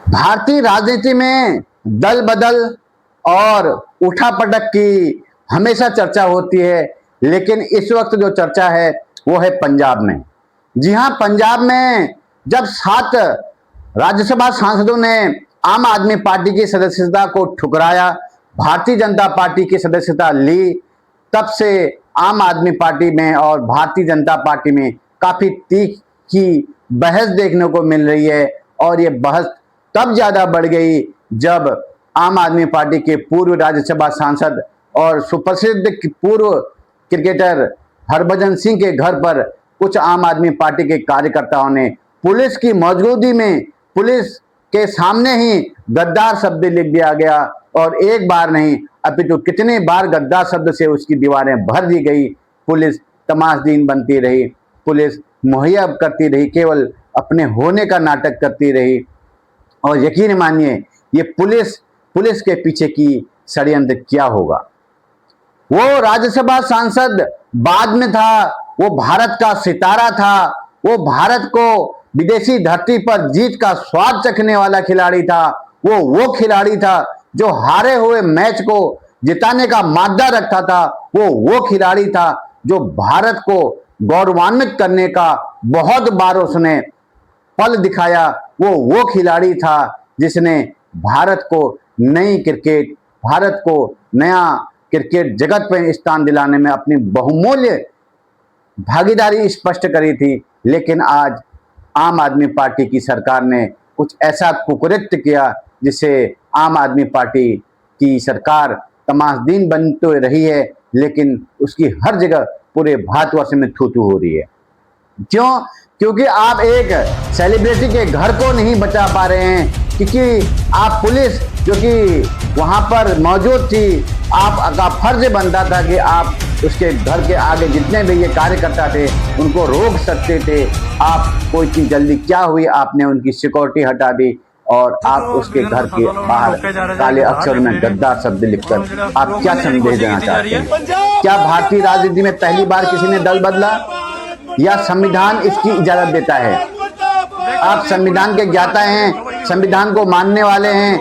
भारतीय राजनीति में दल बदल और उठापटक की हमेशा चर्चा होती है, लेकिन इस वक्त जो चर्चा है वो है पंजाब में। जी हां, पंजाब में जब 7 राज्यसभा सांसदों ने आम आदमी पार्टी की सदस्यता को ठुकराया, भारतीय जनता पार्टी की सदस्यता ली, तब से आम आदमी पार्टी में और भारतीय जनता पार्टी में काफी तीखी बहस देखने को मिल रही है। और ये बहस तब ज्यादा बढ़ गई जब आम आदमी पार्टी के पूर्व राज्यसभा सांसद और सुप्रसिद्ध पूर्व क्रिकेटर हरभजन सिंह के घर पर कुछ आम आदमी पार्टी के कार्यकर्ताओं ने पुलिस की मौजूदगी में पुलिस के सामने ही गद्दार शब्द लिख दिया गया। और एक बार नहीं अपितु कितने बार गद्दार शब्द से उसकी दीवारें भर दी गई। पुलिस तमाशबीन बनती रही, पुलिस मुहैया करती रही, केवल अपने होने का नाटक करती रही। और यकीन मानिए ये पुलिस के पीछे की षड्यंत्र क्या होगा। वो राज्यसभा सांसद बाद में था, वो भारत का सितारा था, वो भारत को विदेशी धरती पर जीत का स्वाद चखने वाला खिलाड़ी था। वो खिलाड़ी था जो हारे हुए मैच को जिताने का मादा रखता था। वो खिलाड़ी था जो भारत को गौरवान्वित करने का बहुत बार उसने पल दिखाया। वो खिलाड़ी था जिसने भारत को भारत को नया क्रिकेट जगत में स्थान दिलाने में अपनी बहुमूल्य भागीदारी स्पष्ट करी थी। लेकिन आज आम आदमी पार्टी की सरकार ने कुछ ऐसा कुकृत्य किया जिससे आम आदमी पार्टी की सरकार तमाशबीन बनते रही है, लेकिन उसकी हर जगह पूरे भारतवर्ष में थू-थू हो रही है। क्यों? क्योंकि आप एक सेलिब्रिटी के घर को नहीं बचा पा रहे हैं, क्योंकि आप पुलिस जो कि वहां पर मौजूद थी, आपका फर्ज बनता था कि आप उसके घर के आगे जितने भी ये कार्यकर्ता थे उनको रोक सकते थे। आप कोई चीज जल्दी क्या हुई, आपने उनकी सिक्योरिटी हटा दी और आप उसके घर के बाहर काले अक्षर में गद्दार शब्द लिखकर आप क्या संदेश देना चाहते हैं? क्या भारतीय राजनीति में पहली बार किसी ने दल बदला या संविधान इसकी इजाजत देता है? आप संविधान के ज्ञाता हैं, संविधान को मानने वाले हैं,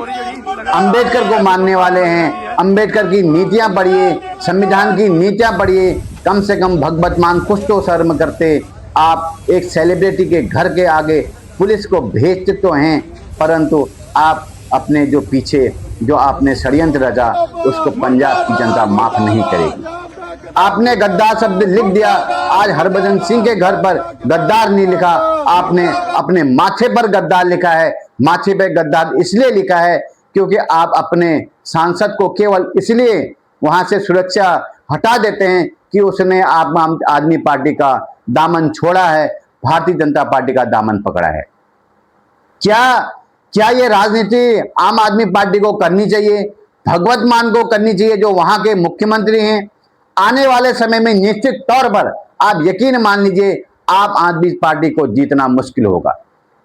अंबेडकर को मानने वाले हैं। अंबेडकर की नीतियां पढ़िए, संविधान की नीतियां पढ़िए, कम से कम भगवत मान कुछ तो शर्म करते। आप एक सेलिब्रिटी के घर के आगे पुलिस को भेजते तो हैं, परंतु आप अपने जो पीछे जो आपने षड्यंत्र रचा उसको पंजाब की जनता माफ नहीं करेगी। आपने गद्दार शब्द लिख दिया। आज हरभजन सिंह के घर पर गद्दार नहीं लिखा, आपने अपने माथे पर गद्दार लिखा है। माथे पर गद्दार इसलिए लिखा है क्योंकि आप अपने सांसद को केवल इसलिए वहां से सुरक्षा हटा देते हैं कि उसने आम आदमी पार्टी का दामन छोड़ा है, भारतीय जनता पार्टी का दामन पकड़ा है। क्या ये राजनीति आम आदमी पार्टी को करनी चाहिए? भगवत मान को करनी चाहिए जो वहां के मुख्यमंत्री हैं? आने वाले समय में निश्चित तौर पर आप यकीन मान लीजिए आप आदमी पार्टी को जीतना मुश्किल होगा,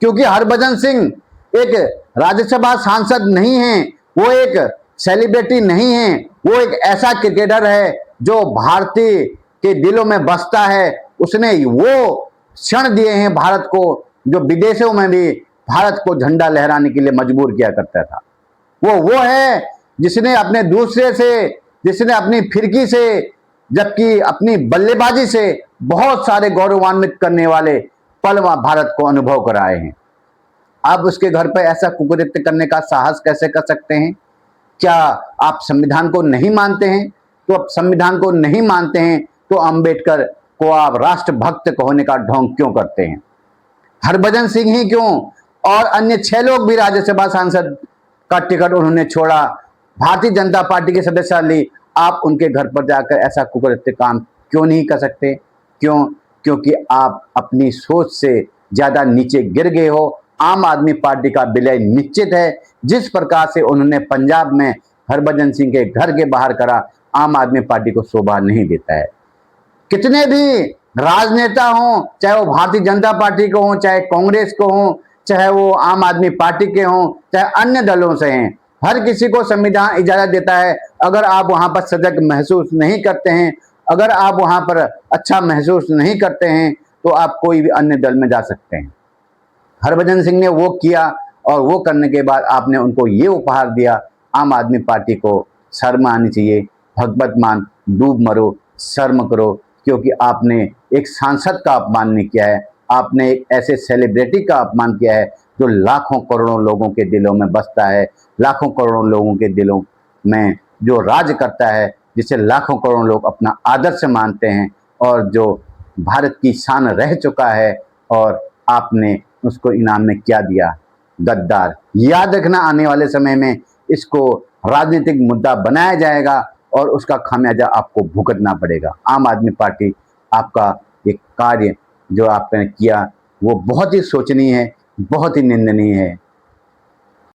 क्योंकि हरभजन सिंह एक राज्यसभा सांसद नहीं है, वो एक सेलिब्रिटी नहीं है, वो एक ऐसा क्रिकेटर है जो भारतीय के दिलों में बसता है। उसने वो क्षण दिए हैं भारत को जो विदेशों में भी भारत को झंडा लहराने के लिए मजबूर किया करता था। वो है जिसने अपने दूसरे से, जिसने अपनी फिरकी से, जबकि अपनी बल्लेबाजी से बहुत सारे गौरवान्वित करने वाले पल भारत को अनुभव कराए हैं। आप उसके घर पर ऐसा कुकृत्य करने का साहस कैसे कर सकते हैं? क्या आप संविधान को नहीं मानते हैं? तो आप संविधान को नहीं मानते हैं तो अंबेडकर को आप राष्ट्रभक्त होने का ढोंग क्यों करते हैं? हरभजन सिंह ही क्यों, और अन्य 6 लोग भी राज्यसभा सांसद का टिकट उन्होंने छोड़ा, भारतीय जनता पार्टी की सदस्यता ली। आप उनके घर पर जाकर ऐसा कुकृत्य काम क्यों नहीं कर सकते? क्यों? क्योंकि आप अपनी सोच से ज्यादा नीचे गिर गए हो। आम आदमी पार्टी का विलय निश्चित है। जिस प्रकार से उन्होंने पंजाब में हरभजन सिंह के घर के बाहर करा, आम आदमी पार्टी को शोभा नहीं देता है। कितने भी राजनेता हों, चाहे वो भारतीय जनता पार्टी को हों, चाहे कांग्रेस को हों, चाहे वो आम आदमी पार्टी के हों, चाहे अन्य दलों से हैं, हर किसी को संविधान इजाजत देता है। अगर आप वहां पर सजग महसूस नहीं करते हैं, अगर आप वहां पर अच्छा महसूस नहीं करते हैं, तो आप कोई भी अन्य दल में जा सकते हैं। हरभजन सिंह ने वो किया और वो करने के बाद आपने उनको ये उपहार दिया। आम आदमी पार्टी को शर्म आनी चाहिए। भगवत मान, डूब मरो, शर्म करो, क्योंकि आपने एक सांसद का अपमान नहीं किया है, आपने एक ऐसे सेलिब्रिटी का अपमान किया है जो लाखों करोड़ों लोगों के दिलों में बसता है, लाखों करोड़ों लोगों के दिलों में जो राज करता है, जिसे लाखों करोड़ों लोग अपना आदर्श मानते हैं और जो भारत की शान रह चुका है, और आपने उसको इनाम में क्या दिया? गद्दार। याद रखना, आने वाले समय में इसको राजनीतिक मुद्दा बनाया जाएगा और उसका खामियाजा आपको भुगतना पड़ेगा। आम आदमी पार्टी, आपका एक कार्य जो आपने किया वो बहुत ही शोचनीय है, बहुत ही निंदनीय है।